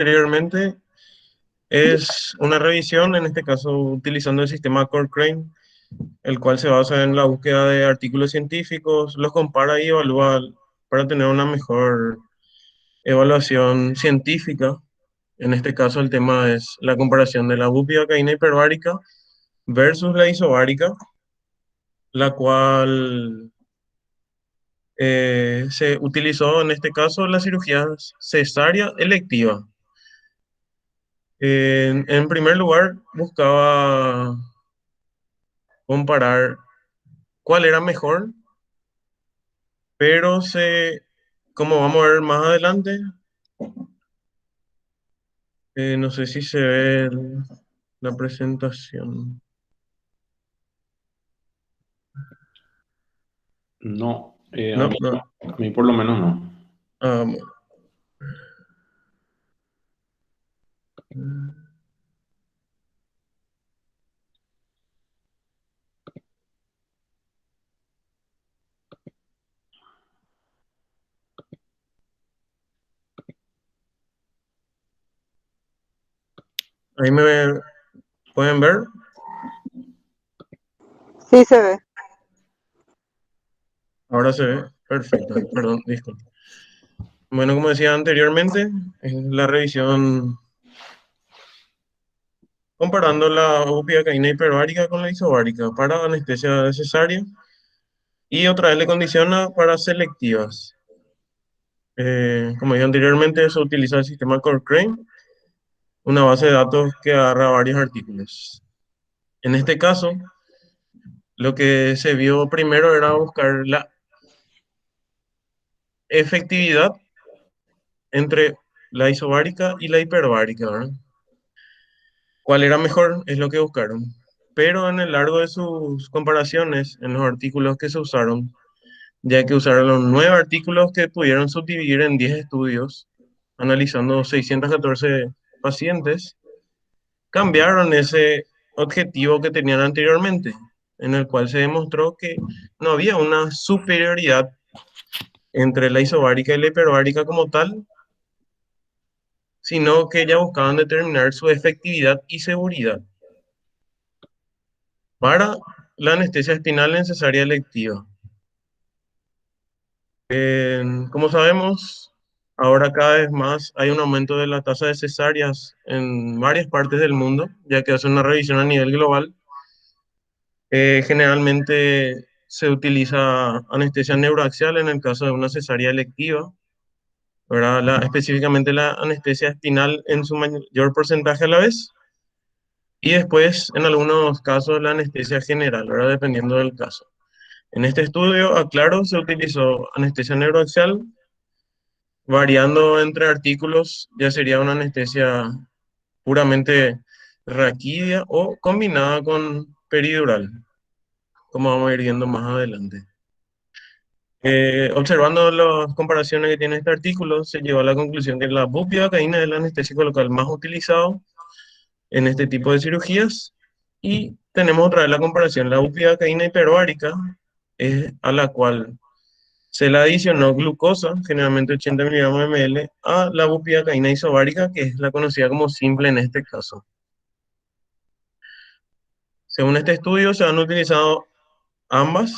anteriormente es una revisión, en este caso utilizando el sistema Cochrane, el cual se basa en la búsqueda de artículos científicos, los compara y evalúa para tener una mejor evaluación científica. En este caso el tema es la comparación de la bupivacaína hiperbárica versus la isobárica, la cual se utilizó en este caso la cirugía cesárea electiva. En primer lugar, buscaba comparar cuál era mejor, pero como vamos a ver más adelante, no sé si se ve la presentación. No, a No, mí, no. a mí por lo menos no. Ah, ahí pueden ver. Sí se ve. Ahora se ve. Perfecto. Perdón, disculpe. Bueno, como decía anteriormente, la revisión comparando la bupivacaína hiperbárica con la isobárica para anestesia cesárea y otra vez le condiciona para selectivas. Como dije anteriormente, se utiliza el sistema Cochrane, una base de datos que agarra varios artículos. En este caso, lo que se vio primero era buscar la efectividad entre la isobárica y la hiperbárica, ¿verdad? ¿Cuál era mejor? Es lo que buscaron. Pero en el largo de sus comparaciones, en los artículos que se usaron, ya que usaron los 9 artículos que pudieron subdividir en 10 estudios, analizando 614 pacientes, cambiaron ese objetivo que tenían anteriormente, en el cual se demostró que no había una superioridad entre la isobárica y la hiperbárica como tal, sino que ya buscaban determinar su efectividad y seguridad para la anestesia espinal en cesárea electiva. Como sabemos, ahora cada vez más hay un aumento de la tasa de cesáreas en varias partes del mundo, ya que hace una revisión a nivel global. Generalmente se utiliza anestesia neuroaxial en el caso de una cesárea electiva, ¿verdad? Específicamente la anestesia espinal en su mayor porcentaje a la vez, y después en algunos casos la anestesia general, ¿verdad? Dependiendo del caso. En este estudio, aclaro, se utilizó anestesia neuroaxial, variando entre artículos, ya sería una anestesia puramente raquídea o combinada con peridural, como vamos a ir viendo más adelante. Observando las comparaciones que tiene este artículo, se llegó a la conclusión que la bupivacaína es el anestésico local más utilizado en este tipo de cirugías. Y tenemos otra vez la comparación, la bupivacaína hiperbárica, a la cual se le adicionó glucosa, generalmente 80 miligramos ml, a la bupivacaína isobárica, que es la conocida como simple en este caso. Según este estudio, se han utilizado ambas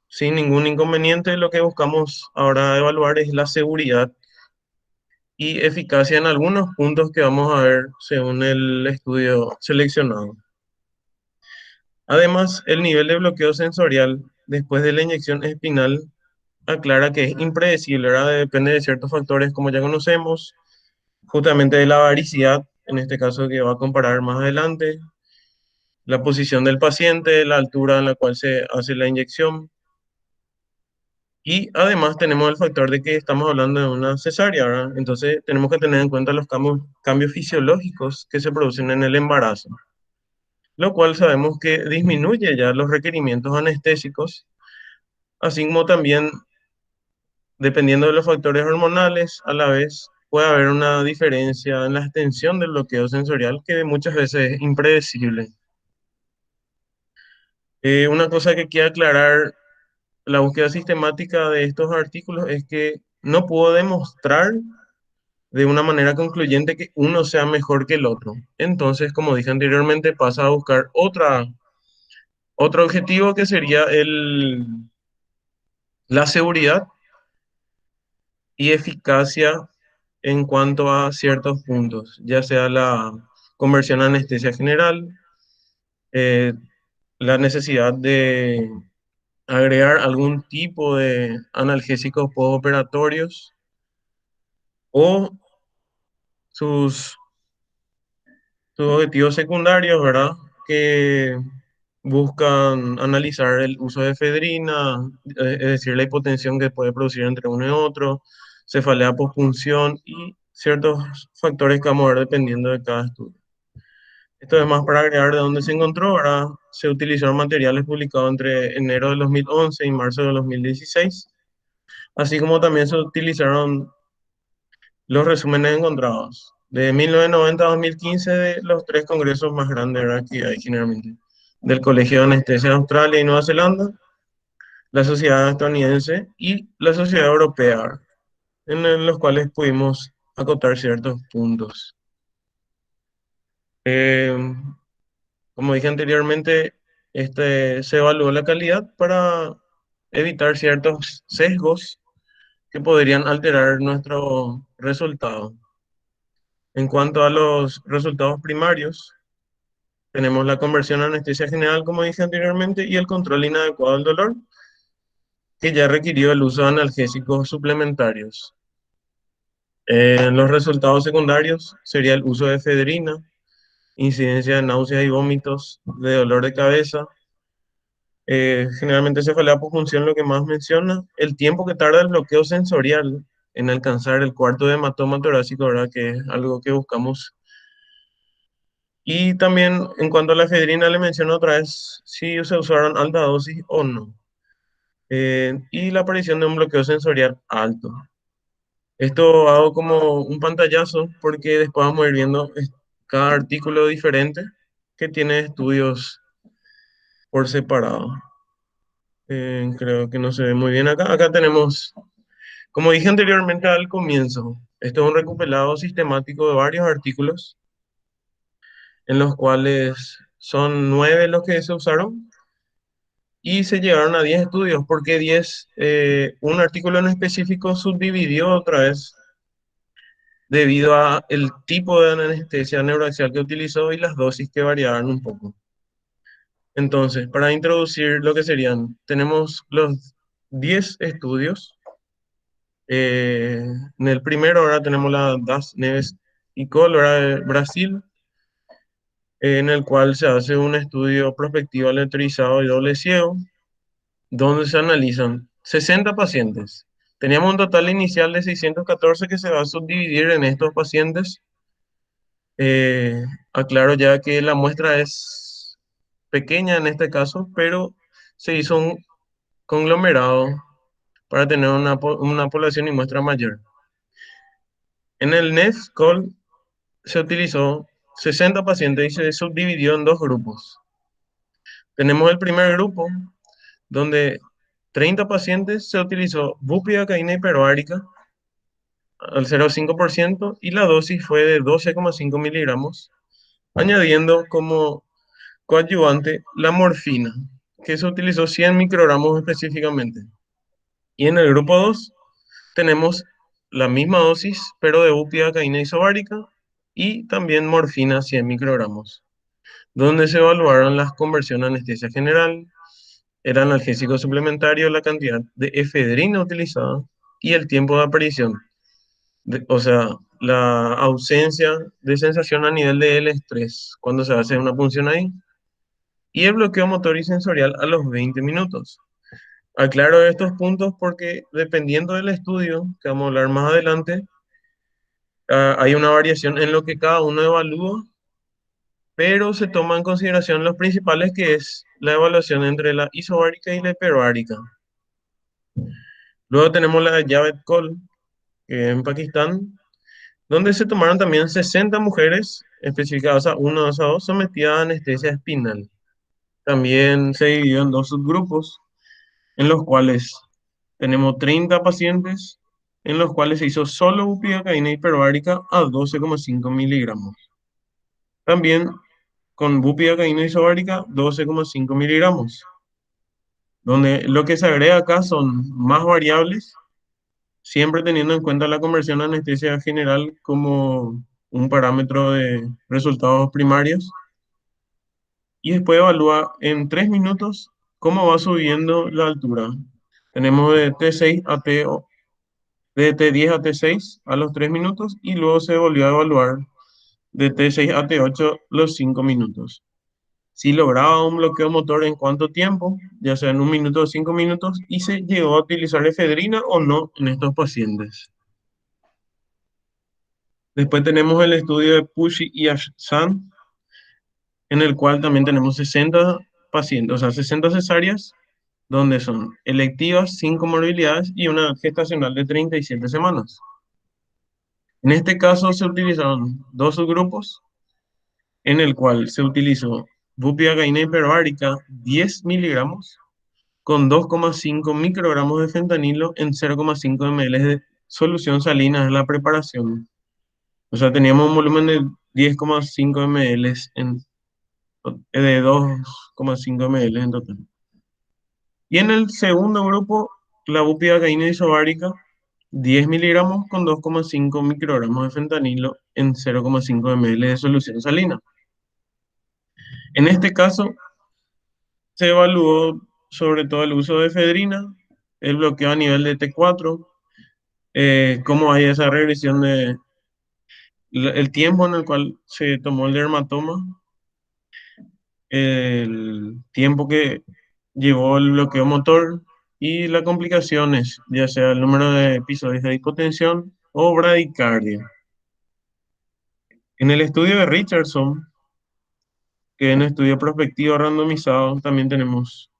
sin ningún inconveniente. Lo que buscamos ahora evaluar es la seguridad y eficacia en algunos puntos que vamos a ver según el estudio seleccionado. Además, el nivel de bloqueo sensorial después de la inyección espinal aclara que es impredecible, ¿verdad? Depende de ciertos factores como ya conocemos, justamente de la varicidad, en este caso que va a comparar más adelante, la posición del paciente, la altura en la cual se hace la inyección. Y además tenemos el factor de que estamos hablando de una cesárea, ¿verdad? Entonces tenemos que tener en cuenta los cambios fisiológicos que se producen en el embarazo, lo cual sabemos que disminuye ya los requerimientos anestésicos, así como también, dependiendo de los factores hormonales, a la vez puede haber una diferencia en la extensión del bloqueo sensorial que muchas veces es impredecible. Una cosa que quiero aclarar, la búsqueda sistemática de estos artículos es que no puedo demostrar de una manera concluyente que uno sea mejor que el otro. Entonces, como dije anteriormente, pasa a buscar otro objetivo que sería la seguridad y eficacia en cuanto a ciertos puntos, ya sea la conversión a anestesia general, eh, la necesidad de agregar algún tipo de analgésicos postoperatorios o sus, sus objetivos secundarios, ¿verdad? Que buscan analizar el uso de efedrina, es decir, la hipotensión que puede producir entre uno y otro, cefalea pospunción y ciertos factores que vamos a ver dependiendo de cada estudio. Esto es más para agregar de dónde se encontró, ¿verdad? Se utilizaron materiales publicados entre enero de 2011 y marzo de 2016, así como también se utilizaron los resúmenes encontrados de 1990 a 2015 de los tres congresos más grandes, ¿verdad? Que hay generalmente, del Colegio de Anestesia de Australia y Nueva Zelanda, la Sociedad Estadounidense y la Sociedad Europea, ¿verdad? En los cuales pudimos acotar ciertos puntos. Eh, Como dije anteriormente, se evaluó la calidad para evitar ciertos sesgos que podrían alterar nuestro resultado. En cuanto a los resultados primarios, tenemos la conversión a anestesia general, como dije anteriormente, y el control inadecuado del dolor, que ya requirió el uso de analgésicos suplementarios. Los resultados secundarios sería el uso de efedrina, incidencia de náuseas y vómitos, de dolor de cabeza. Generalmente cefalea por función lo que más menciona, el tiempo que tarda el bloqueo sensorial en alcanzar el cuarto de hematoma torácico, ¿verdad? Que es algo que buscamos. Y también en cuanto a la efedrina, le menciono otra vez si se usaron alta dosis o no. Y la aparición de un bloqueo sensorial alto. Esto hago como un pantallazo porque después vamos a ir viendo cada artículo diferente que tiene estudios por separado. Creo que no se ve muy bien acá. Acá tenemos, como dije anteriormente al comienzo, esto es un recopilado sistemático de varios artículos en los cuales son 9 los que se usaron y se llegaron a 10 estudios. ¿Por qué 10? Un artículo en específico subdividió otra vez debido a el tipo de anestesia neuroaxial que utilizó y las dosis que variaban un poco. Entonces, para introducir lo que serían, tenemos los 10 estudios. En el primero ahora tenemos la Das Neves y Col, ahora de Brasil, en el cual se hace un estudio prospectivo aleatorizado y doble ciego, donde se analizan 60 pacientes. Teníamos un total inicial de 614 que se va a subdividir en estos pacientes. Eh, Aclaro ya que la muestra es pequeña en este caso, pero se hizo un conglomerado para tener una población y muestra mayor. En el NEFCOL se utilizó 60 pacientes y se subdividió en dos grupos. Tenemos el primer grupo, donde 30 pacientes se utilizó bupivacaína hiperbárica al 0,5% y la dosis fue de 12,5 miligramos, añadiendo como coadyuvante la morfina, que se utilizó 100 microgramos específicamente. Y en el grupo 2 tenemos la misma dosis, pero de bupivacaína isobárica y también morfina 100 microgramos, donde se evaluaron las conversiones a anestesia general, el analgésico suplementario, la cantidad de efedrina utilizada y el tiempo de aparición, o sea, la ausencia de sensación a nivel de L3 cuando se hace una punción ahí, y el bloqueo motor y sensorial a los 20 minutos. Aclaro estos puntos porque dependiendo del estudio, que vamos a hablar más adelante, hay una variación en lo que cada uno evalúa, pero se toma en consideración los principales, que es la evaluación entre la isobárica y la hiperbárica. Luego tenemos la Javed Col, que es en Pakistán, donde se tomaron también 60 mujeres especificadas a 1, 2, a 2, sometidas a anestesia espinal. También se dividió en dos subgrupos, en los cuales tenemos 30 pacientes en los cuales se hizo solo bupivacaína hiperbárica a 12,5 miligramos. También con bupivacaína isobárica 12,5 miligramos, donde lo que se agrega acá son más variables, siempre teniendo en cuenta la conversión a anestesia general como un parámetro de resultados primarios. Y después evalúa en 3 minutos cómo va subiendo la altura. Tenemos de T6 a T, de T10 a T6 a los 3 minutos y luego se volvió a evaluar de T6 a T8 los 5 minutos. Si lograba un bloqueo motor en cuánto tiempo, ya sea en 1 minuto o 5 minutos, y se llegó a utilizar efedrina o no en estos pacientes. Después tenemos el estudio de Pushy y Ashsan, en el cual también tenemos 60 pacientes, o sea, 60 cesáreas, donde son electivas, sin comorbilidades y una gestacional de 37 semanas. En este caso se utilizaron dos subgrupos, en el cual se utilizó bupivacaína hiperbárica 10 miligramos con 2,5 microgramos de fentanilo en 0,5 ml de solución salina en la preparación. O sea, teníamos un volumen de 10,5 ml de 2,5 ml en total. Y en el segundo grupo, la bupivacaína isobárica 10 miligramos con 2,5 microgramos de fentanilo en 0,5 ml de solución salina. En este caso, se evaluó sobre todo el uso de efedrina, el bloqueo a nivel de T4, cómo hay esa regresión de el tiempo en el cual se tomó el dermatoma, el tiempo que llevó el bloqueo motor y las complicaciones, ya sea el número de episodios de hipotensión o bradicardia. En el estudio de Richardson, que es un estudio prospectivo randomizado, también tenemos,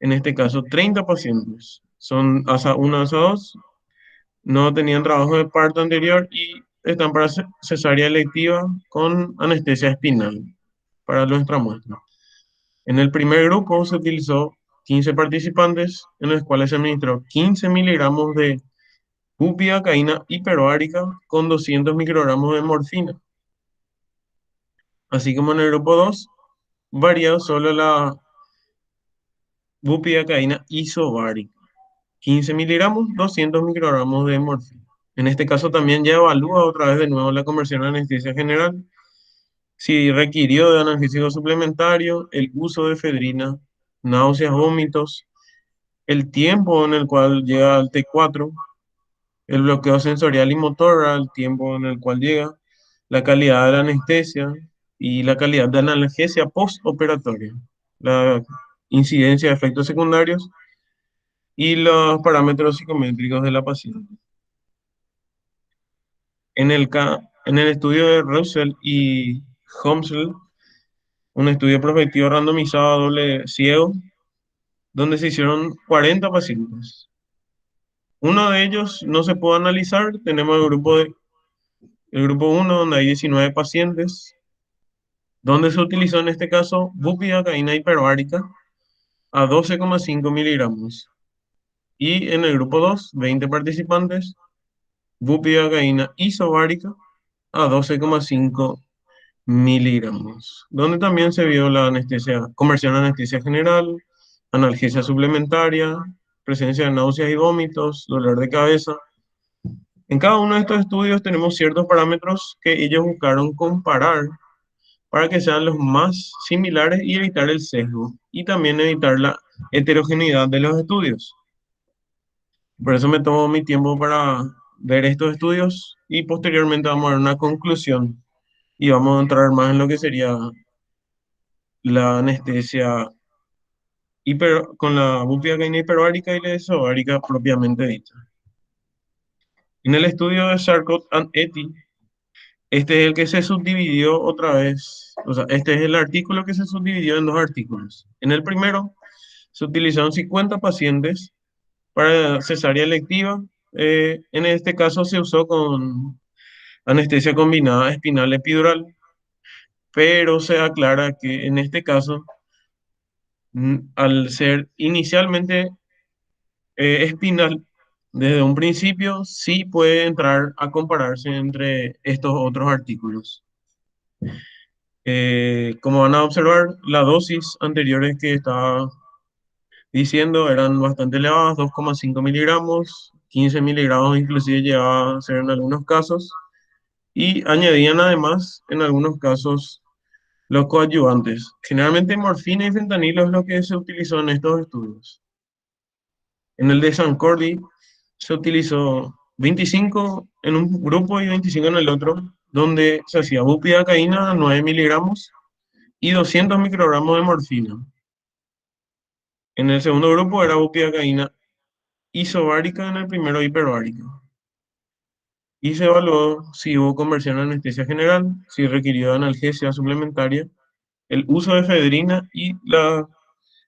en este caso, 30 pacientes. Son ASA 1, ASA 2, no tenían trabajo de parto anterior y están para cesárea electiva con anestesia espinal para nuestra muestra. En el primer grupo se utilizó 15 participantes, en los cuales se administró 15 miligramos de bupivacaína hiperbárica con 200 microgramos de morfina. Así como en el grupo 2, varió solo la bupivacaína isobárica, 15 miligramos, 200 microgramos de morfina. En este caso también ya evalúa otra vez de nuevo la conversión a anestesia general, si requirió de analgésico suplementario, el uso de efedrina, náuseas, vómitos, el tiempo en el cual llega al T4, el bloqueo sensorial y motor al tiempo en el cual llega, la calidad de la anestesia y la calidad de la analgesia postoperatoria, la incidencia de efectos secundarios y los parámetros psicométricos de la paciente. En el estudio de Russell y Homsel, un estudio prospectivo randomizado a doble ciego, donde se hicieron 40 pacientes. Uno de ellos no se pudo analizar, tenemos el grupo 1, donde hay 19 pacientes, donde se utilizó en este caso bupivacaína hiperbárica a 12,5 miligramos. Y en el grupo 2, 20 participantes, bupivacaína isobárica a 12,5 miligramos, donde también se vio la anestesia, conversión a anestesia general, analgesia suplementaria, presencia de náuseas y vómitos, dolor de cabeza. En cada uno de estos estudios tenemos ciertos parámetros que ellos buscaron comparar para que sean los más similares y evitar el sesgo y también evitar la heterogeneidad de los estudios. Por eso me tomo mi tiempo para ver estos estudios y posteriormente vamos a ver una conclusión y vamos a entrar más en lo que sería la anestesia con la bupivacaína hiperbárica y la isobárica propiamente dicha. En el estudio de Charcot and Etty, este es el que se subdividió otra vez, o sea, este es el artículo que se subdividió en dos artículos. En el primero se utilizaron 50 pacientes para cesárea electiva. En este caso se usó con anestesia combinada espinal epidural, pero se aclara que en este caso, al ser inicialmente espinal, desde un principio sí puede entrar a compararse entre estos otros artículos. Como van a observar, las dosis anteriores que estaba diciendo eran bastante elevadas, 2,5 miligramos, 15 miligramos inclusive llegaba a ser en algunos casos, y añadían además en algunos casos los coadyuvantes. Generalmente morfina y fentanilo es lo que se utilizó en estos estudios. En el de San Cordy se utilizó 25 en un grupo y 25 en el otro, donde se hacía bupivacaína a 9 miligramos y 200 microgramos de morfina. En el segundo grupo era bupivacaína isobárica, en el primero hiperbárica. Y se evaluó si hubo conversión a anestesia general, si requirió analgesia suplementaria, el uso de efedrina y la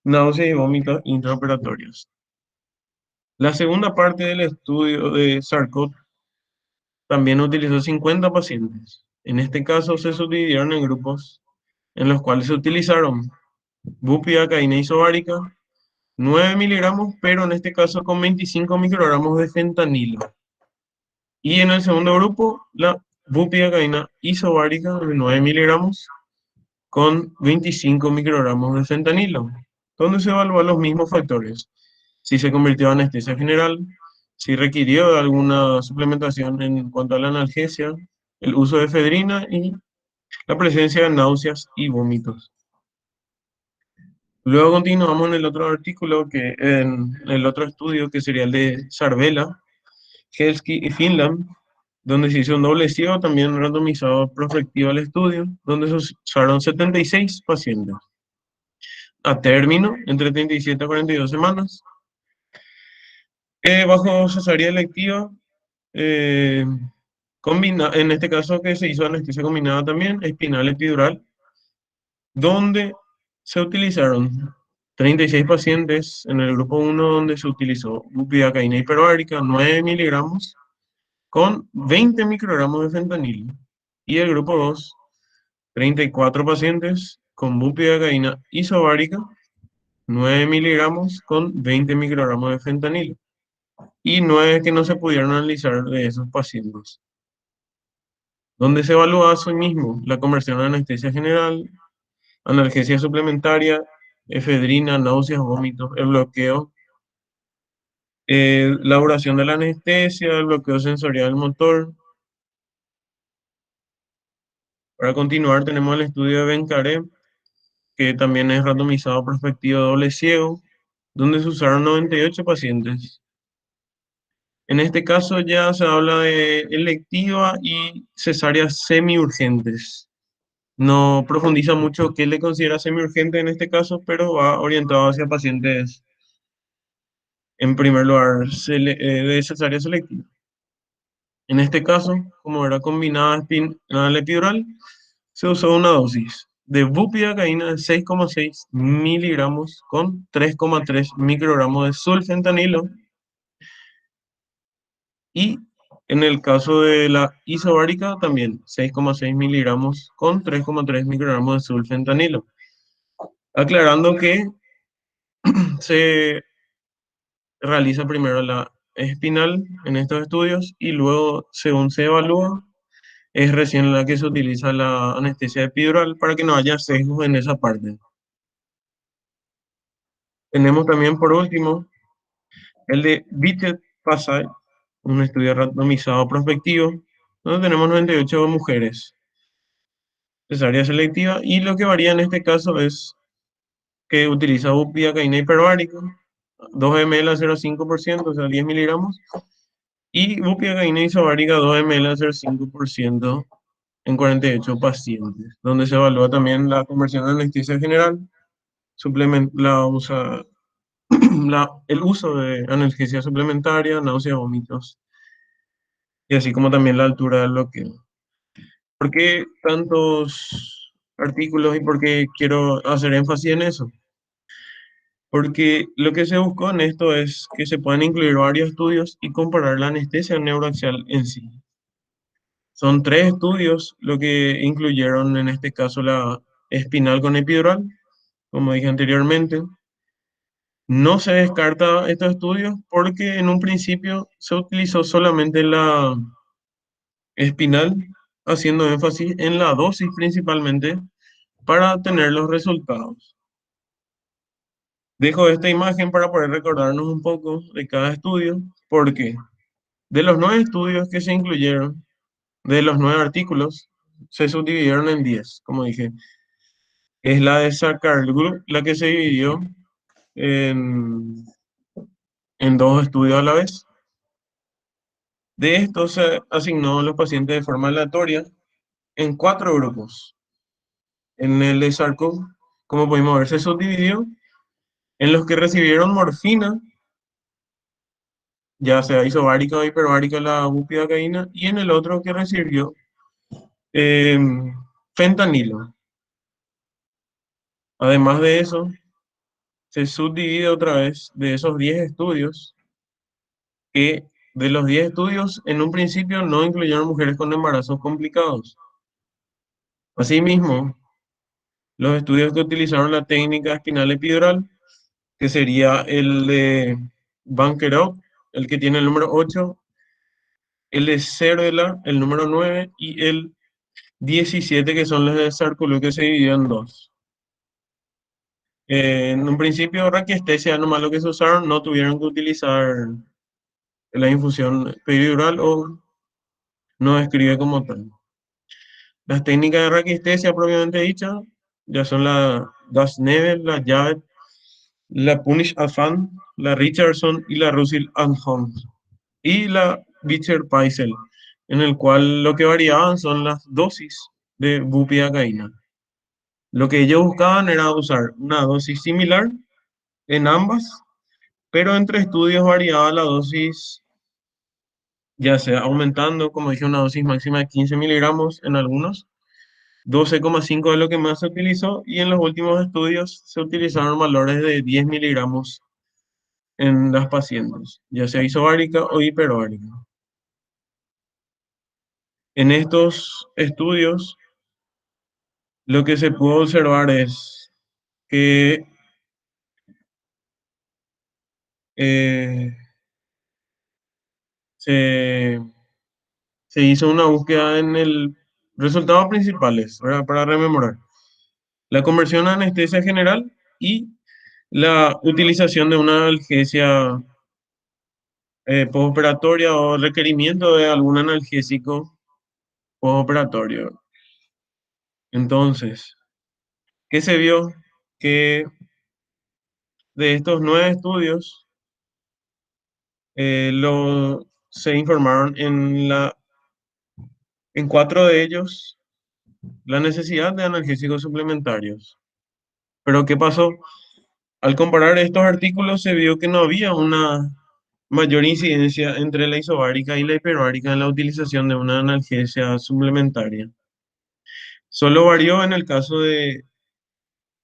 náuseas y vómitos intraoperatorios. La segunda parte del estudio de Sarcot también utilizó 50 pacientes. En este caso se subdividieron en grupos en los cuales se utilizaron bupivacaína isobárica, 9 miligramos, pero en este caso con 25 microgramos de fentanilo. Y en el segundo grupo, la bupivacaína isobárica de 9 miligramos con 25 microgramos de fentanilo, donde se evaluaron los mismos factores. Si se convirtió en anestesia general, si requirió alguna suplementación en cuanto a la analgesia, el uso de efedrina y la presencia de náuseas y vómitos. Luego continuamos en el otro artículo, en el otro estudio, que sería el de Sarvela, Helski y Finland, donde se hizo un doble ciego, también randomizado prospectivo al estudio, donde se usaron 76 pacientes a término entre 37 a 42 semanas, bajo cesárea electiva, eh, en este caso que se hizo anestesia combinada también, espinal epidural, donde se utilizaron 36 pacientes en el grupo uno, donde se utilizó bupivacaína hiperbárica, 9 miligramos, con 20 microgramos de fentanilo. Y el grupo 2, 34 pacientes con bupivacaína isobárica, 9 miligramos con 20 microgramos de fentanilo. Y 9 que no se pudieron analizar de esos pacientes, donde se evalúa a mismo la conversión a anestesia general, analgesia suplementaria, efedrina, náuseas, vómitos, el bloqueo, la duración de la anestesia, el bloqueo sensorial motor. Para continuar, tenemos el estudio de Bencaré, que también es randomizado prospectivo doble ciego, donde se usaron 98 pacientes. En este caso ya se habla de electiva y cesáreas semiurgentes. No profundiza mucho qué le considera semiurgente en este caso, pero va orientado hacia pacientes, en primer lugar, de cesárea selectiva. En este caso, como era combinada espinal epidural, se usó una dosis de bupivacaína de 6,6 miligramos con 3,3 microgramos de sulfentanilo, y en el caso de la isobárica también 6,6 miligramos con 3,3 microgramos de sulfentanilo. Aclarando que se realiza primero la espinal en estos estudios y luego, según se evalúa, es recién la que se utiliza la anestesia epidural para que no haya sesgos en esa parte. Tenemos también, por último, el de Vitted Passai, un estudio randomizado prospectivo, donde tenemos 98 mujeres cesárea selectiva, y lo que varía en este caso es que utiliza bupivacaína hiperbárica, 2 ml a 0,5%, o sea, 10 miligramos, y bupivacaína isobárica, 2 ml a 0,5% en 48 pacientes, donde se evalúa también la conversión de anestesia general, el uso de analgesia suplementaria, náuseas, vómitos, y así como también la altura del bloqueo. ¿Por qué tantos artículos y por qué quiero hacer énfasis en eso? Porque lo que se buscó en esto es que se puedan incluir varios estudios y comparar la anestesia neuroaxial en sí. Son 3 estudios lo que incluyeron en este caso la espinal con epidural, como dije anteriormente, No se descarta estos estudios porque en un principio se utilizó solamente la espinal, haciendo énfasis en la dosis principalmente para obtener los resultados. Dejo esta imagen para poder recordarnos un poco de cada estudio, porque de los 9 estudios que se incluyeron, de los 9 artículos, se subdividieron en 10, como dije. Es la de Sackar Group la que se dividió en, en 2 estudios a la vez. De estos se asignó a los pacientes de forma aleatoria en 4 grupos. En el de Sarco, como pudimos ver, se subdividió en los que recibieron morfina, ya sea isobárica o hiperbárica la bupivacaína, y en el otro que recibió eh, fentanilo. Además de eso, se subdivide otra vez de esos 10 estudios, que de los 10 estudios en un principio no incluyeron mujeres con embarazos complicados. Asimismo, los estudios que utilizaron la técnica espinal epidural, que sería el de Bankerot, el que tiene el número 8, el de Cervela, el número 9, y el 17, que son los de Sarculu, que se dividió en 2. En un principio, raquiestesia, nomás lo que se usaron, no tuvieron que utilizar la infusión peridural o no describe como tal. Las técnicas de raquiestesia propiamente dicha ya son la Gasnevel, la Javet, la Punish Afan, la Richardson y la Russell and Holmes. Y la Beecher Paisel, en el cual lo que variaban son las dosis de bupivacaína. Lo que ellos buscaban era usar una dosis similar en ambas, pero entre estudios variaba la dosis, ya sea aumentando, como dije, una dosis máxima de 15 miligramos en algunos, 12,5 es lo que más se utilizó, y en los últimos estudios se utilizaron valores de 10 miligramos en las pacientes, ya sea isobárica o hiperbárica. En estos estudios, lo que se pudo observar es que eh, se, se hizo una búsqueda en el resultados principales, ¿verdad? Para rememorar. La conversión a anestesia general y la utilización de una analgesia postoperatoria o requerimiento de algún analgésico postoperatorio. Entonces, ¿qué se vio? Que de estos 9 estudios, se informaron en 4 de ellos la necesidad de analgésicos suplementarios. Pero ¿qué pasó? Al comparar estos artículos se vio que no había una mayor incidencia entre la isobárica y la hiperbárica en la utilización de una analgesia suplementaria. Solo varió en el caso de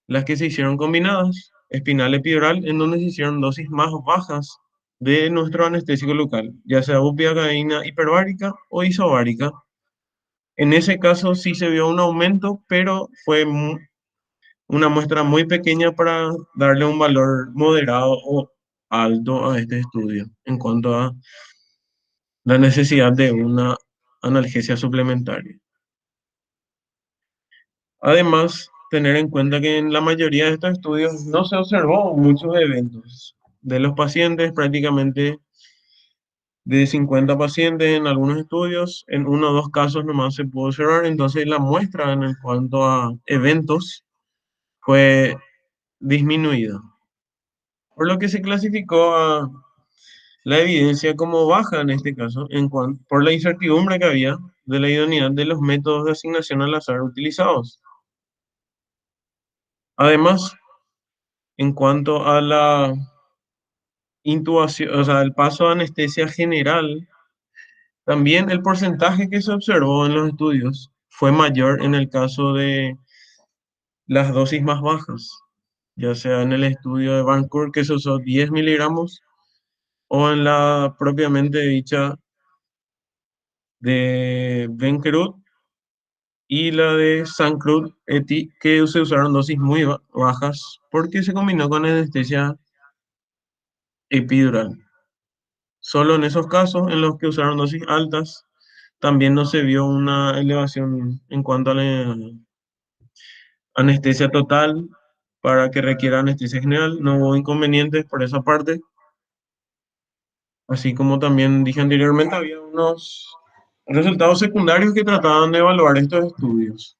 las que se hicieron combinadas, espinal epidural, en donde se hicieron dosis más bajas de nuestro anestésico local, ya sea bupivacaína hiperbárica o isobárica. En ese caso sí se vio un aumento, pero fue una muestra muy pequeña para darle un valor moderado o alto a este estudio en cuanto a la necesidad de una analgesia suplementaria. Además, tener en cuenta que en la mayoría de estos estudios no se observó muchos eventos. De los pacientes, prácticamente de 50 pacientes en algunos estudios, en 1 o 2 casos nomás se pudo observar. Entonces, la muestra en cuanto a eventos fue disminuida, por lo que se clasificó a la evidencia como baja en este caso, por la incertidumbre que había de la idoneidad de los métodos de asignación al azar utilizados. Además, en cuanto a la intubación, o sea, el paso a anestesia general, también el porcentaje que se observó en los estudios fue mayor en el caso de las dosis más bajas, ya sea en el estudio de Vancouver, que se usó 10 miligramos, o en la propiamente dicha de Benkerud y la de San Cruz ETI, que se usaron dosis muy bajas porque se combinó con anestesia epidural. Solo en esos casos en los que usaron dosis altas, también no se vio una elevación en cuanto a la anestesia total para que requiera anestesia general. No hubo inconvenientes por esa parte. Así como también dije anteriormente, había unos resultados secundarios que trataban de evaluar estos estudios,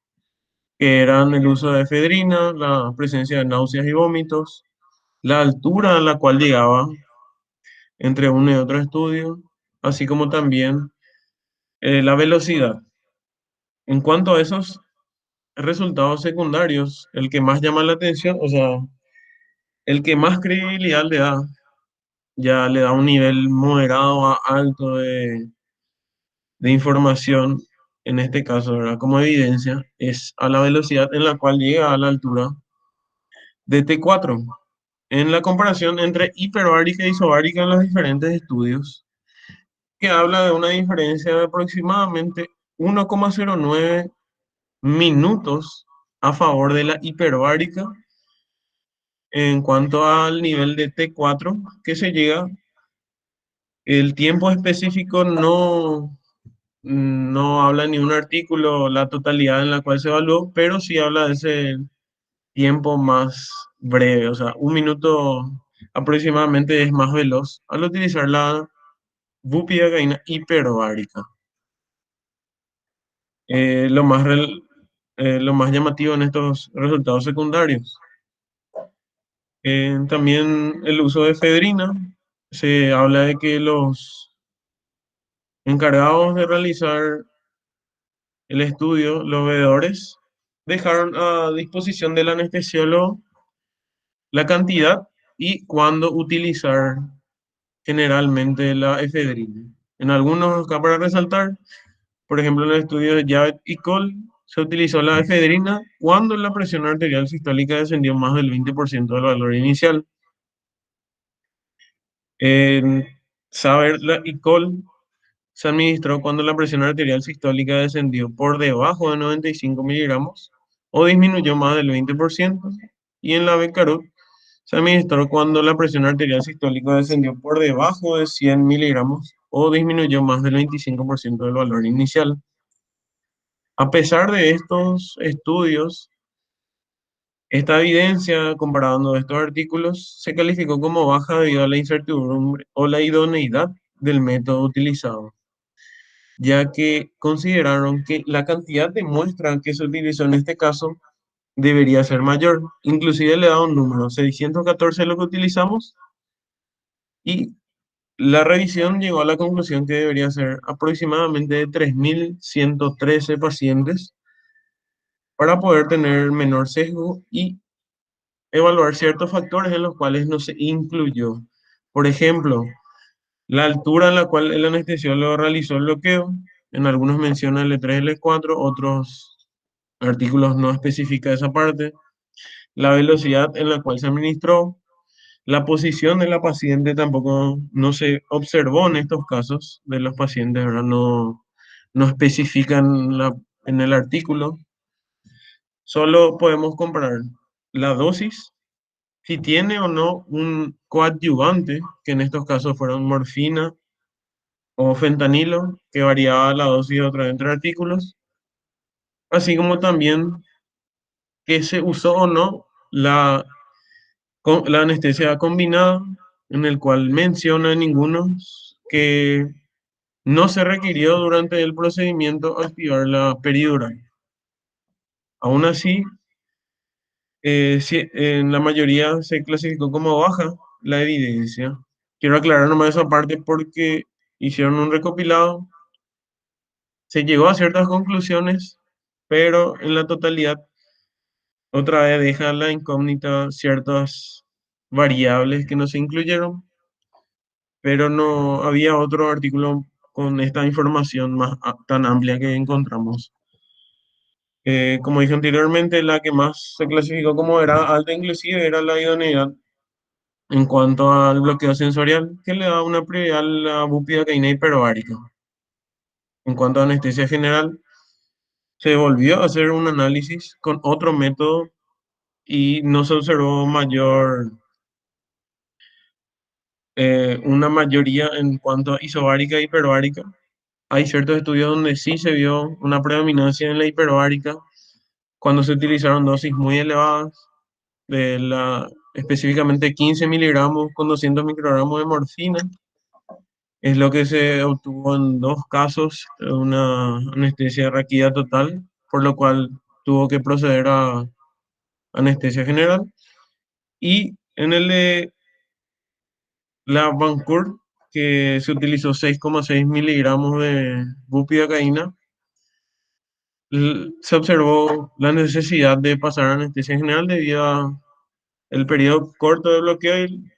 que eran el uso de efedrina, la presencia de náuseas y vómitos, la altura a la cual llegaba entre uno y otro estudio, así como también la velocidad. En cuanto a esos resultados secundarios, el que más llama la atención, o sea, el que más credibilidad le da, ya le da un nivel moderado a alto de información, en este caso, ¿verdad? Como evidencia, es a la velocidad en la cual llega a la altura de T4. En la comparación entre hiperbárica y isobárica en los diferentes estudios, que habla de una diferencia de aproximadamente 1,09 minutos a favor de la hiperbárica en cuanto al nivel de T4 que se llega. El tiempo específico no habla en ningún artículo la totalidad en la cual se evaluó, pero sí habla de ese tiempo más breve, o sea, un minuto aproximadamente es más veloz al utilizar la bupivacaína hiperbárica. Lo lo más llamativo en estos resultados secundarios. También el uso de efedrina. Se habla de que los encargados de realizar el estudio, los veedores, dejaron a disposición del anestesiólogo la cantidad y cuándo utilizar generalmente la efedrina. En algunos, acá para resaltar, por ejemplo, en el estudio de Javed y Cole, se utilizó la efedrina cuando la presión arterial sistólica descendió más del 20% del valor inicial. En Saber y Cole se administró cuando la presión arterial sistólica descendió por debajo de 95 miligramos o disminuyó más del 20%. Y en la Becarut se administró cuando la presión arterial sistólica descendió por debajo de 100 miligramos o disminuyó más del 25% del valor inicial. A pesar de estos estudios, esta evidencia, comparando estos artículos, se calificó como baja debido a la incertidumbre o la idoneidad del método utilizado, ya que consideraron que la cantidad de muestra que se utilizó en este caso debería ser mayor. Inclusive le da un número, 614 es lo que utilizamos, y la revisión llegó a la conclusión que debería ser aproximadamente de 3.113 pacientes para poder tener menor sesgo y evaluar ciertos factores en los cuales no se incluyó. Por ejemplo, la altura en la cual el anestesiólogo realizó el bloqueo. En algunos menciona L3, L4, otros artículos no especifica esa parte. La velocidad en la cual se administró. La posición de la paciente tampoco no se observó en estos casos de los pacientes, ¿verdad? No especifican en el artículo. Solo podemos comparar la dosis, si tiene o no un coadyuvante, que en estos casos fueron morfina o fentanilo, que variaba la dosis otra vez entre artículos, así como también que se usó o no la anestesia combinada, en el cual menciona ninguno que no se requirió durante el procedimiento activar la peridural. Aún así, en la mayoría se clasificó como baja la evidencia. Quiero aclarar nomás esa parte porque hicieron un recopilado, se llegó a ciertas conclusiones, pero en la totalidad otra vez deja la incógnita ciertas variables que no se incluyeron, pero no había otro artículo con esta información tan amplia que encontramos. Como dije anteriormente, la que más se clasificó como era alta inclusive era la idoneidad en cuanto al bloqueo sensorial, que le da una prioridad a la bupivacaína hiperbárica. En cuanto a anestesia general, se volvió a hacer un análisis con otro método y no se observó mayor una mayoría en cuanto a isobárica e hiperbárica. Hay ciertos estudios donde sí se vio una predominancia en la hiperbárica cuando se utilizaron dosis muy elevadas, específicamente 15 miligramos con 200 microgramos de morfina. Es lo que se obtuvo en dos casos, una anestesia de raquídea total, por lo cual tuvo que proceder a anestesia general. Y en el de la Vancouver, que se utilizó 6,6 miligramos de bupivacaína, se observó la necesidad de pasar a anestesia general debido a el periodo corto de bloqueo y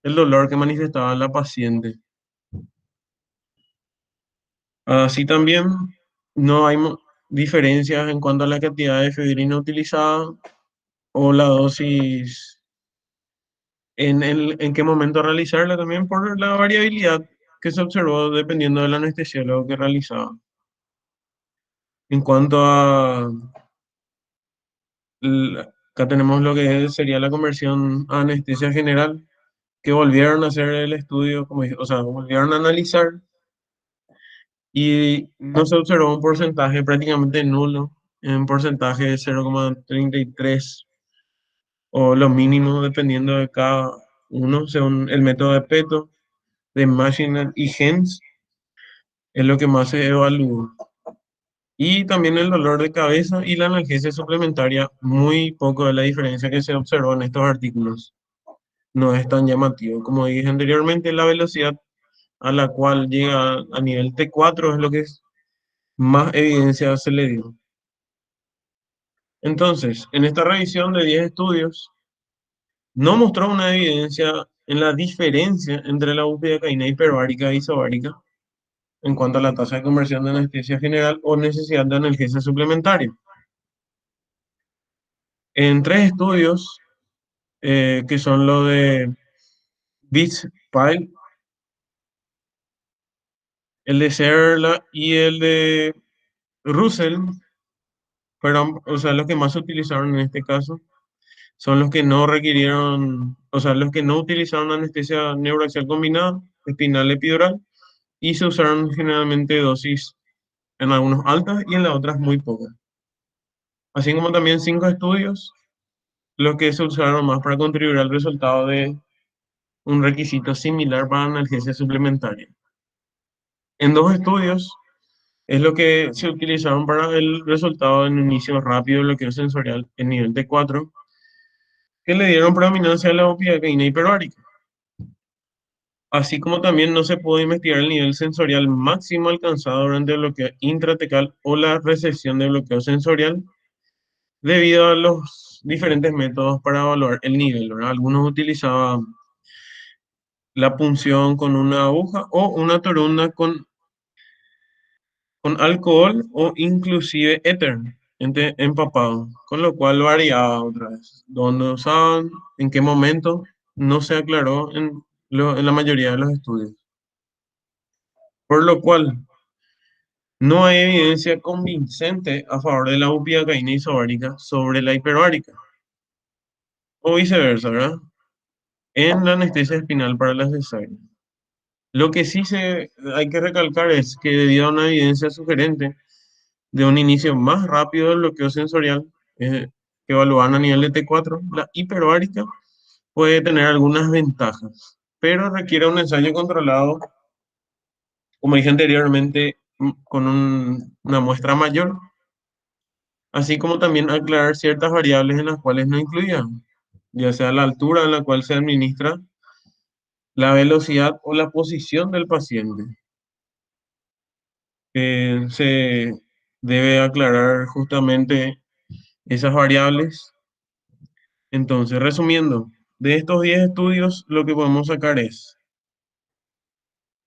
el dolor que manifestaba la paciente. Así también no hay diferencias en cuanto a la cantidad de efedrina utilizada o la dosis, en qué momento realizarla, también por la variabilidad que se observó dependiendo del anestesiólogo que realizaba. En cuanto a, acá tenemos lo que sería la conversión a anestesia general, que volvieron a hacer el estudio, como o sea, volvieron a analizar y no se observó un porcentaje prácticamente nulo, en porcentaje de 0,33 o lo mínimo dependiendo de cada uno, según el método de Peto, de Machine y Hens, es lo que más se evaluó. Y también el dolor de cabeza y la analgesia suplementaria, muy poco de la diferencia que se observó en estos artículos. No es tan llamativo. Como dije anteriormente, la velocidad a la cual llega a nivel T4 es lo que más evidencia se le dio. Entonces, en esta revisión de 10 estudios, no mostró una evidencia en la diferencia entre la bupivacaína hiperbárica e isobárica en cuanto a la tasa de conversión de anestesia general o necesidad de analgesia suplementaria. En tres estudios, que son los de Beats Pyle, el de Serla y el de Russell, fueron, o sea, los que más se utilizaron en este caso, son los que no requirieron, o sea, los que no utilizaron anestesia neuroaxial combinada, espinal epidural, y se usaron generalmente dosis en algunos altas y en las otras muy pocas. Así como también 5 estudios, los que se usaron más para contribuir al resultado de un requisito similar para analgesia suplementaria. En 2 estudios es lo que se utilizaron para el resultado en inicio rápido de bloqueo sensorial en nivel T4, que le dieron predominancia a la bupivacaína hiperbárica. Así como también no se pudo investigar el nivel sensorial máximo alcanzado durante el bloqueo intratecal o la recesión de bloqueo sensorial debido a los diferentes métodos para evaluar el nivel, ¿verdad? Algunos utilizaban la punción con una aguja o una torunda con alcohol o inclusive éter empapado, con lo cual variaba otra vez. ¿Dónde usaban? ¿En qué momento? No se aclaró en la mayoría de los estudios. Por lo cual, no hay evidencia convincente a favor de la bupivacaína isobárica sobre la hiperbárica, o viceversa, ¿verdad? En la anestesia espinal para la cesárea. Lo que sí hay que recalcar es que debido a una evidencia sugerente de un inicio más rápido del bloqueo sensorial, que evalúan a nivel de T4, la hiperbárica puede tener algunas ventajas, pero requiere un ensayo controlado, como dije anteriormente, con una muestra mayor, así como también aclarar ciertas variables en las cuales no incluían, ya sea la altura en la cual se administra, la velocidad o la posición del paciente. Se debe aclarar justamente esas variables. Entonces, resumiendo, de estos 10 estudios, lo que podemos sacar es,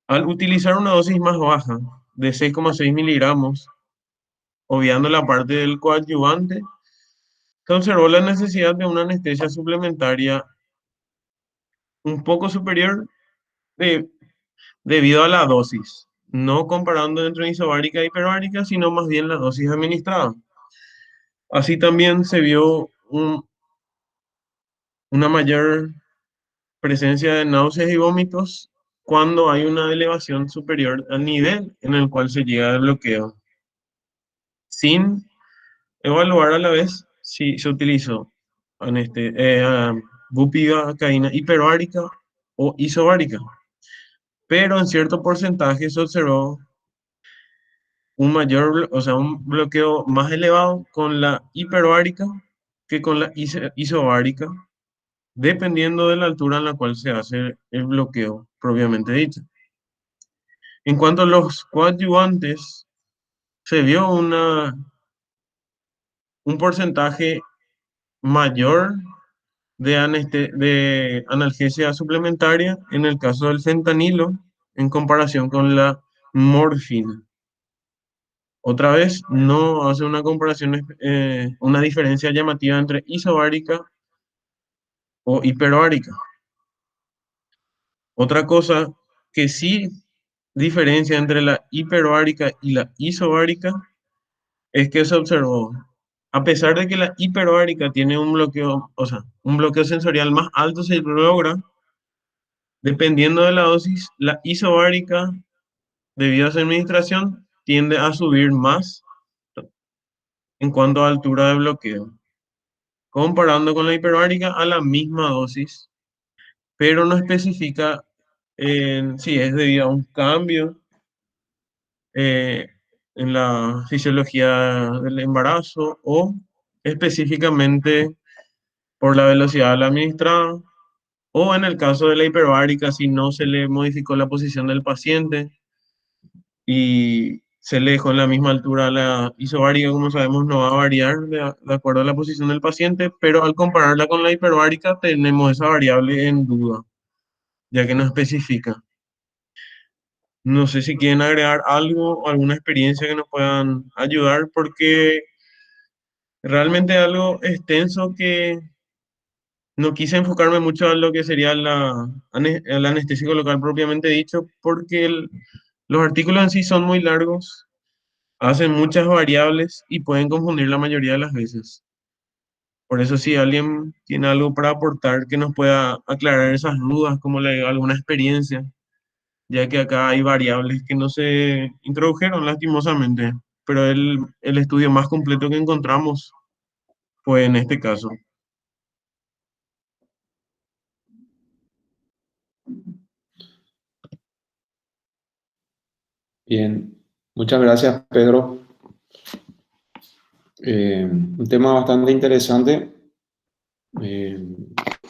al utilizar una dosis más baja de 6,6 miligramos, obviando la parte del coadyuvante, se observó la necesidad de una anestesia suplementaria un poco superior de- debido a la dosis, no comparando entre isobárica e hiperbárica, sino más bien la dosis administrada. Así también se vio una mayor presencia de náuseas y vómitos cuando hay una elevación superior al nivel en el cual se llega al bloqueo, sin evaluar a la vez si se utilizó bupivacaína hiperbárica o isobárica. Pero en cierto porcentaje se observó un o sea, un bloqueo más elevado con la hiperbárica que con la isobárica, dependiendo de la altura en la cual se hace el bloqueo propiamente dicho. En cuanto a los coadyuvantes, se vio un porcentaje mayor de analgesia suplementaria en el caso del fentanilo en comparación con la morfina. Otra vez, no hace una comparación, una diferencia llamativa entre isobárica o hiperbárica. Otra cosa que sí diferencia entre la hiperbárica y la isobárica es que se observó, a pesar de que la hiperbárica tiene un bloqueo, o sea, un bloqueo sensorial más alto se logra, dependiendo de la dosis, la isobárica, debido a su administración, tiende a subir más en cuanto a altura de bloqueo, comparando con la hiperbárica a la misma dosis, pero no especifica si es debido a un cambio eh, en la fisiología del embarazo o específicamente por la velocidad de la administrada, o en el caso de la hiperbárica, si no se le modificó la posición del paciente y se le dejó en la misma altura la isobárica, como sabemos, no va a variar de acuerdo a la posición del paciente, pero al compararla con la hiperbárica tenemos esa variable en duda, ya que no especifica. No sé si quieren agregar algo, alguna experiencia que nos puedan ayudar, porque realmente es algo extenso que no quise enfocarme mucho a lo que sería el anestésico local propiamente dicho, porque los artículos en sí son muy largos, hacen muchas variables y pueden confundir la mayoría de las veces. Por eso si alguien tiene algo para aportar que nos pueda aclarar esas dudas, como le digo, alguna experiencia, ya que acá hay variables que no se introdujeron lastimosamente, pero el estudio más completo que encontramos fue en este caso. Bien, muchas gracias, Pedro. Un tema bastante interesante. Eh,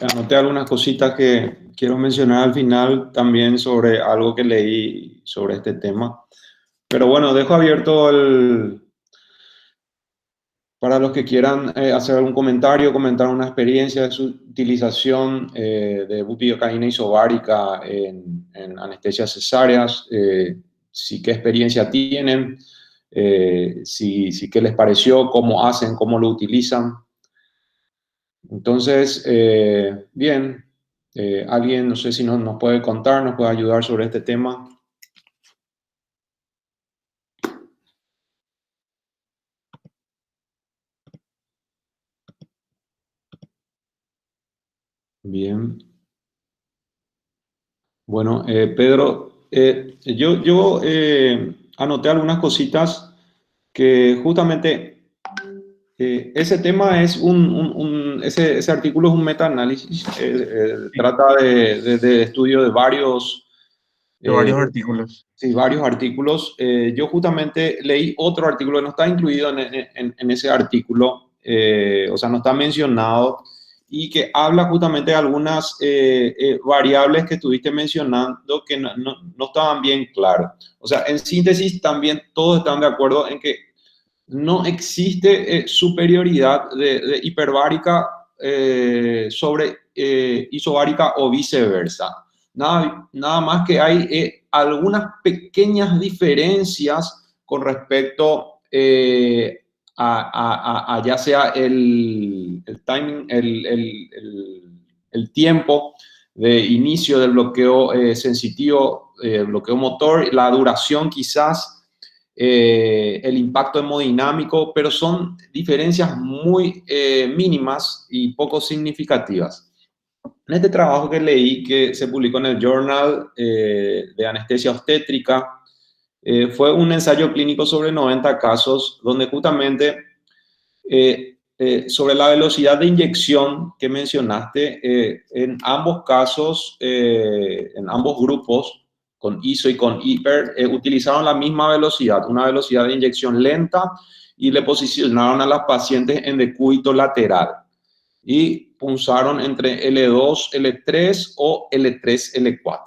Anoté algunas cositas que quiero mencionar al final también sobre algo que leí sobre este tema. Pero bueno, dejo abierto para los que quieran hacer algún comentario, comentar una experiencia de su utilización de bupivacaína isobárica en anestesias cesáreas, si qué experiencia tienen, si qué les pareció, cómo hacen, cómo lo utilizan. Entonces, bien, alguien, no sé si nos puede contar, nos puede ayudar sobre este tema. Bien. Bueno, Pedro, yo anoté algunas cositas que justamente ese tema es ese artículo es un metaanálisis, Sí, trata de estudio de varios, de eh, varios artículos. sí, varios artículos. Yo justamente leí otro artículo que no está incluido en ese artículo, o sea, no está mencionado, y que habla justamente de algunas variables que estuviste mencionando que no estaban bien claras. O sea, en síntesis, también todos están de acuerdo en que no existe superioridad de hiperbárica sobre isobárica o viceversa. Nada más que hay algunas pequeñas diferencias con respecto a ya sea el timing, el tiempo de inicio del bloqueo sensitivo, bloqueo motor, la duración quizás, el impacto hemodinámico, pero son diferencias muy mínimas y poco significativas. En este trabajo que leí, que se publicó en el Journal de Anestesia Obstétrica, fue un ensayo clínico sobre 90 casos, donde justamente sobre la velocidad de inyección que mencionaste, en ambos casos, en ambos grupos, con ISO y con HIPER, utilizaron la misma velocidad, una velocidad de inyección lenta, y le posicionaron a las pacientes en decúbito lateral y punzaron entre L2, L3 o L3, L4.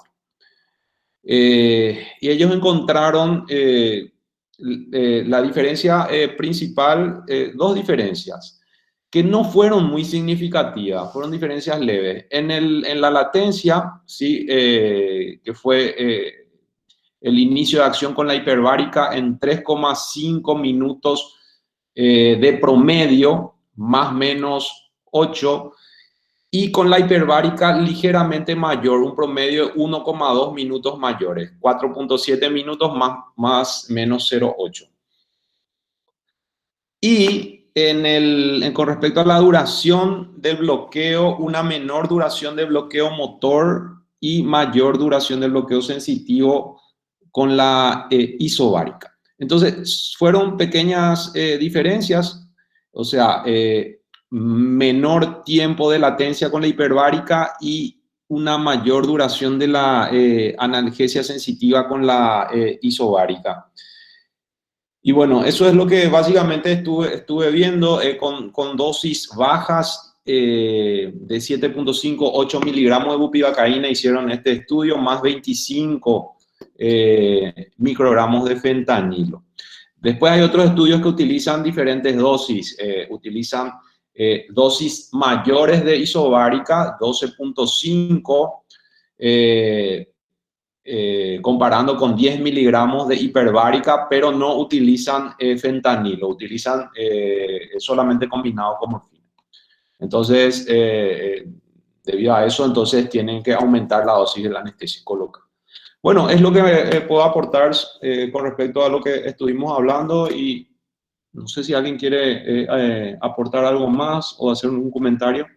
Y ellos encontraron la diferencia principal, dos diferencias que no fueron muy significativas, fueron diferencias leves. En la latencia, sí, que fue el inicio de acción con la hiperbárica en 3,5 minutos de promedio, más o menos 8, y con la hiperbárica ligeramente mayor, un promedio de 1,2 minutos mayores, 4,7 minutos más menos 0,8. Y con respecto a la duración del bloqueo, una menor duración de bloqueo motor y mayor duración del bloqueo sensitivo con la isobárica. Entonces, fueron pequeñas diferencias, o sea, menor tiempo de latencia con la hiperbárica y una mayor duración de la analgesia sensitiva con la isobárica. Y bueno, eso es lo que básicamente estuve viendo con dosis bajas de 7,5, 8 miligramos de bupivacaína hicieron este estudio, más 25 microgramos de fentanilo. Después hay otros estudios que utilizan diferentes dosis, utilizan dosis mayores de isobárica, 12,5, comparando con 10 miligramos de hiperbárica, pero no utilizan fentanilo, utilizan solamente combinado con morfina. Entonces, debido a eso, entonces tienen que aumentar la dosis del anestésico local. Bueno, es lo que puedo aportar con respecto a lo que estuvimos hablando, y no sé si alguien quiere aportar algo más o hacer un comentario.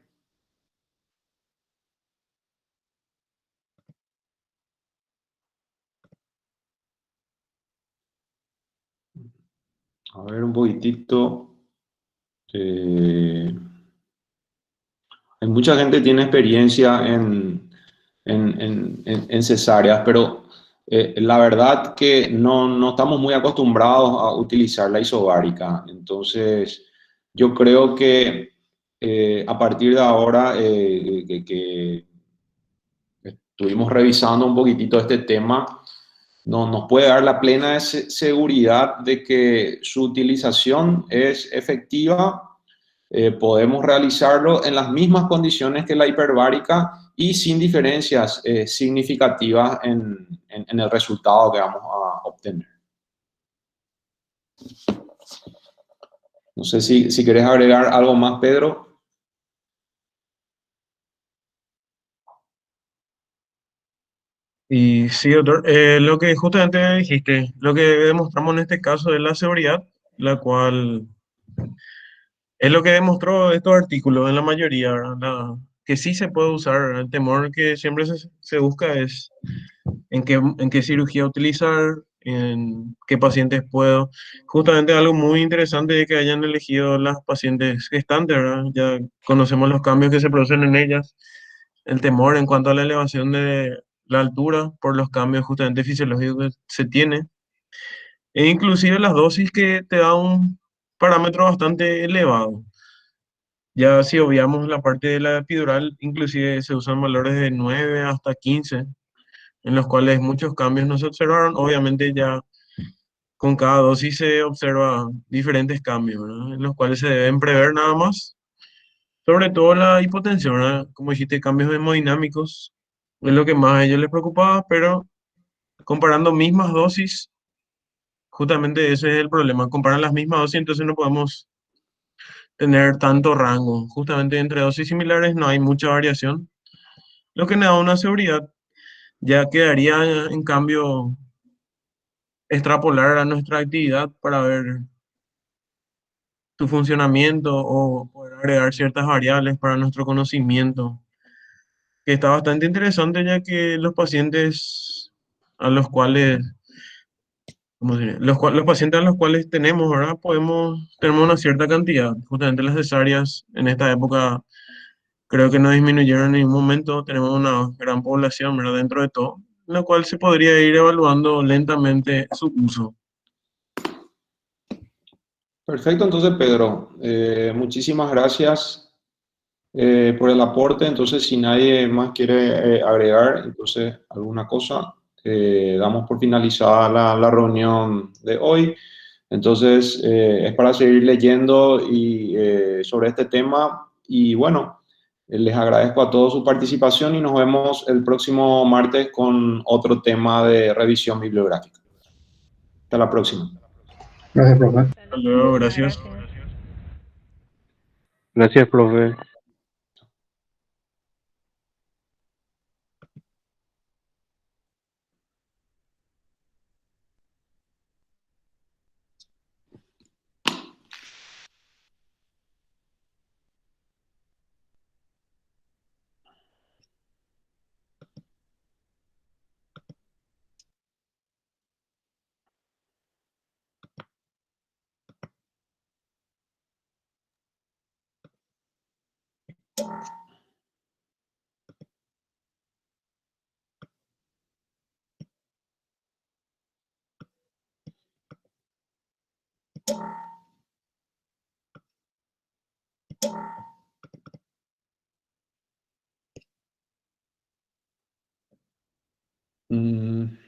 A ver, un poquitito. Hay mucha gente que tiene experiencia en cesáreas, pero la verdad que no estamos muy acostumbrados a utilizar la isobárica. Entonces, yo creo que a partir de ahora que estuvimos revisando un poquitito este tema, nos puede dar la plena seguridad de que su utilización es efectiva. Podemos realizarlo en las mismas condiciones que la hiperbárica y sin diferencias significativas en el resultado que vamos a obtener. No sé si querés agregar algo más, Pedro. Y sí, doctor, lo que justamente dijiste, lo que demostramos en este caso es la seguridad, la cual es lo que demostró estos artículos en la mayoría, ¿verdad? Que sí se puede usar. El temor que siempre se busca es en qué cirugía utilizar, en qué pacientes puedo. Justamente algo muy interesante de que hayan elegido las pacientes gestantes, ¿verdad? Ya conocemos los cambios que se producen en ellas, el temor en cuanto a la elevación de la altura por los cambios justamente fisiológicos que se tiene, e inclusive las dosis que te da un parámetro bastante elevado. Ya si obviamos la parte de la epidural, inclusive se usan valores de 9 hasta 15, en los cuales muchos cambios no se observaron. Obviamente ya con cada dosis se observa diferentes cambios, ¿verdad? En los cuales se deben prever nada más. Sobre todo la hipotensión, ¿verdad? Como dijiste, cambios hemodinámicos es lo que más a ellos les preocupaba, pero comparando mismas dosis, justamente ese es el problema. Comparan las mismas dosis, entonces no podemos tener tanto rango. Justamente entre dosis similares no hay mucha variación, lo que me da una seguridad. Ya quedaría, en cambio, extrapolar a nuestra actividad para ver su funcionamiento o poder agregar ciertas variables para nuestro conocimiento que está bastante interesante ya que los pacientes a los cuales, ¿cómo se diría? Los pacientes a los cuales tenemos, ¿verdad? Tenemos una cierta cantidad. Justamente las cesáreas en esta época creo que no disminuyeron en ningún momento. Tenemos una gran población, ¿verdad? Dentro de todo, lo cual se podría ir evaluando lentamente su uso. Perfecto, entonces Pedro, muchísimas gracias por el aporte. Entonces, si nadie más quiere agregar, entonces alguna cosa, damos por finalizada la reunión de hoy. Entonces, es para seguir leyendo sobre este tema y bueno, les agradezco a todos su participación y nos vemos el próximo martes con otro tema de revisión bibliográfica. Hasta la próxima. Gracias, profe. Hasta Dale, luego, muchísimas gracias. gracias. Gracias, profe. Mhm.